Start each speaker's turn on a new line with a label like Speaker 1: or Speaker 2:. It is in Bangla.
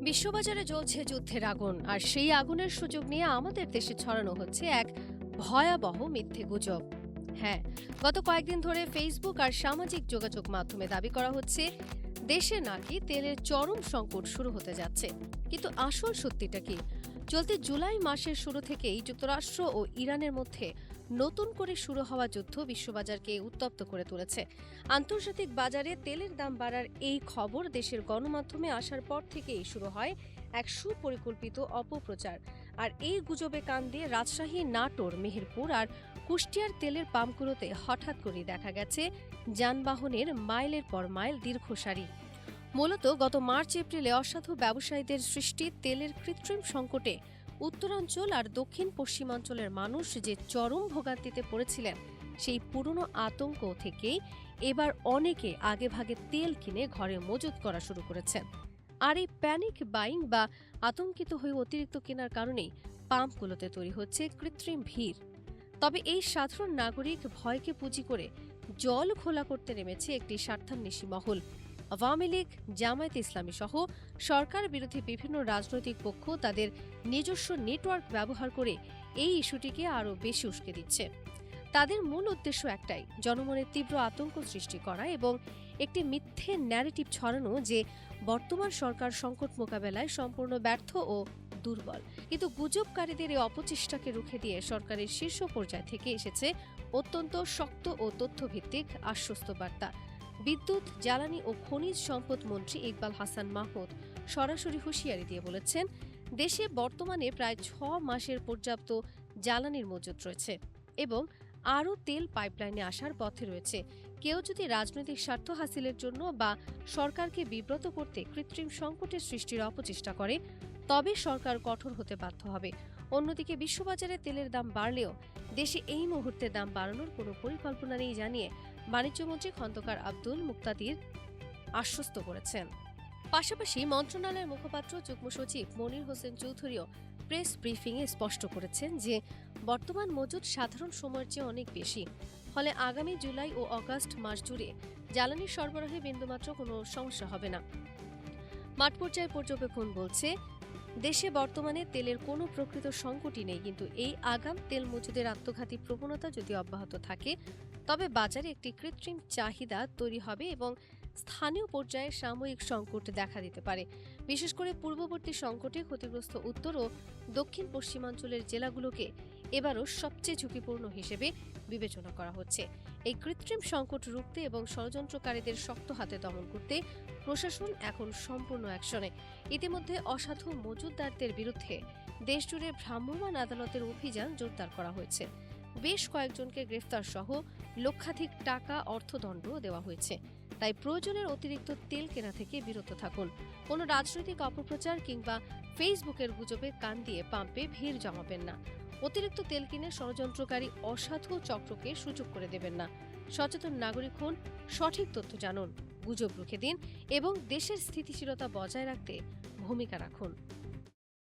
Speaker 1: বিশ্ববাজারে জ্বলছে যুদ্ধের আগুন, আর সেই আগুনের সুযোগ নিয়ে আমাদের দেশে ছড়ানো হচ্ছে এক ভয়াবহ মিথ্যে গুজব। হ্যাঁ, গত কয়েকদিন ধরে ফেসবুক আর সামাজিক যোগাযোগ মাধ্যমে দাবি করা হচ্ছে দেশে নাকি তেলের চরম সংকট শুরু হতে যাচ্ছে। কিন্তু আসল সত্যিটা কি? চলতি জুলাই মাসের শুরু থেকেই যুক্তরাষ্ট্র ও ইরানের মধ্যে নতুন করে শুরু হওয়া যুদ্ধ বিশ্ববাজারকে উত্তপ্ত করে তুলেছে। আন্তর্জাতিক বাজারে তেলের দাম বাড়ার এই খবর দেশের গণমাধ্যমে আসার পর থেকেই শুরু হয় এক সুপরিকল্পিত অপপ্রচার। আর এই গুজবে কান দিয়ে রাজশাহী, নাটোর, মেহেরপুর আর কুষ্টিয়ার তেলের পাম্পগুলোতে হঠাৎ করেই দেখা গেছে যানবাহনের মাইলের পর মাইল দীর্ঘ সারি। মূলত গত মার্চ-এপ্রিলে অসাধু ব্যবসায়ীদের সৃষ্টি তেলের কৃত্রিম সংকটে উত্তরাঞ্চল আর দক্ষিণ পশ্চিমাঞ্চলের মানুষ যে চরম ভোগান্তিতে পড়েছিলেন, সেই পুরনো আতঙ্ক থেকেই এবার অনেকে আগেভাগে তেল কিনে ঘরে মজুত করা শুরু করেছেন। আর এই প্যানিক বাইং বা আতঙ্কিত হয়ে অতিরিক্ত কেনার কারণেই পাম্পগুলোতে তৈরি হচ্ছে কৃত্রিম ভিড়। তবে এই সাধারণ নাগরিক ভয়কে পুঁজি করে জল খোলা করতে নেমেছে একটি স্বার্থান্বেষী মহল। আওয়ামী লীগ, জামায়াতে ইসলামী সহ সরকার বিরোধী বিভিন্ন রাজনৈতিক পক্ষ তাদের নিজস্ব নেটওয়ার্ক ব্যবহার করে এই ইস্যুটিকে আরও বেশি উস্কে দিচ্ছে। তাদের মূল উদ্দেশ্য একটাই, জনমনে তীব্র আতঙ্ক সৃষ্টি করা এবং একটি মিথ্যে ন্যারেটিভ ছড়ানো যে বর্তমান সরকার সংকট মোকাবেলায় সম্পূর্ণ ব্যর্থ ও দুর্বল। কিন্তু গুজবকারীদের এই অপচেষ্টাকে রুখে দিয়ে সরকারের শীর্ষ পর্যায় থেকে এসেছে অত্যন্ত শক্ত ও তথ্যভিত্তিক আশ্বস্ত বার্তা। বিদ্যুৎ, জ্বালানি ও খনিজ সম্পদ মন্ত্রী ইকবাল হাসান মাহমুদ সরাসরি হুঁশিয়ারি দিয়ে বলেছেন, দেশে বর্তমানে প্রায় ৬ মাসের পর্যাপ্ত জ্বালানির মজুত রয়েছে এবং আরও তেল পাইপলাইনে আসার পথে রয়েছে। কেউ যদি রাজনৈতিক স্বার্থ হাসিলের জন্য বা সরকারকে বিব্রত করতে কৃত্রিম সংকটের সৃষ্টির অপচেষ্টা করে, তবে সরকার কঠোর হতে বাধ্য হবে। অন্যদিকে বিশ্ববাজারে তেলের দাম বাড়লেও দেশে এই মুহূর্তে দাম বাড়ানোর কোনো পরিকল্পনা নেই জানিয়ে বাণিজ্যমন্ত্রী খন্দকার আব্দুল মুক্তাদির আশ্বস্ত করেছেন। পাশাপাশি মন্ত্রণালয়ের মুখপাত্র যুগ্ম সচিব মনির হোসেন চৌধুরীও প্রেস ব্রিফিংয়ে স্পষ্ট করেছেন যে বর্তমান মজুদ সাধারণ সময়ের চেয়ে অনেক বেশি। ফলে আগামী জুলাই ও আগস্ট মাস জুড়ে জ্বালানির সরবরাহে বিন্দুমাত্র কোনো সমস্যা হবে না। মাঠ পর্যায়ে পর্যবেক্ষণ বলছে, দেশে বর্তমানে তেলের কোনো প্রকৃত সংকটই নেই, কিন্তু এই আগাম তেল মজুদের আত্মঘাতী প্রবণতা যদি অব্যাহত থাকে, তবে বাজারে একটি কৃত্রিম চাহিদা তৈরি হবে এবং স্থানীয় পর্যায়ে সাময়িক সংকট দেখা দিতে পারে। বিশেষ করে পূর্ববর্তী সংকটে ক্ষতিগ্রস্ত উত্তর ও দক্ষিণ পশ্চিমাঞ্চলের জেলাগুলোকে এবারও সবচেয়ে ঝুঁকিপূর্ণ হিসেবে বিবেচনা করা হচ্ছে। এই কৃত্রিম সংকট রুখতে এবং ষড়যন্ত্রকারীদের শক্ত হাতে দমন করতে প্রশাসন এখন সম্পূর্ণ অ্যাকশনে। ইতিমধ্যে অসাধু মজুতদারদের বিরুদ্ধে দেশজুড়ে ভ্রাম্যমাণ আদালতের অভিযান জোরদার করা হয়েছে। বেশ কয়েকজনকে গ্রেফতার সহ লক্ষাধিক টাকা অর্থদণ্ড দেওয়া হয়েছে। তাই প্রয়োজনের অতিরিক্ত তেল কেনা থেকে বিরত থাকুন। কোনো রাজনৈতিক অপপ্রচার কিংবা ফেসবুকের গুজবে কান দিয়ে পাম্পে ভিড় জমাবেন না। অতিরিক্ত তেল কিনে ষড়যন্ত্রকারী অসাধু চক্রকে সুযোগ করে দেবেন না। সচেতন নাগরিক হন, সঠিক তথ্য জানুন, গুজব রুখে দিন এবং দেশের স্থিতিশীলতা বজায় রাখতে ভূমিকা রাখুন।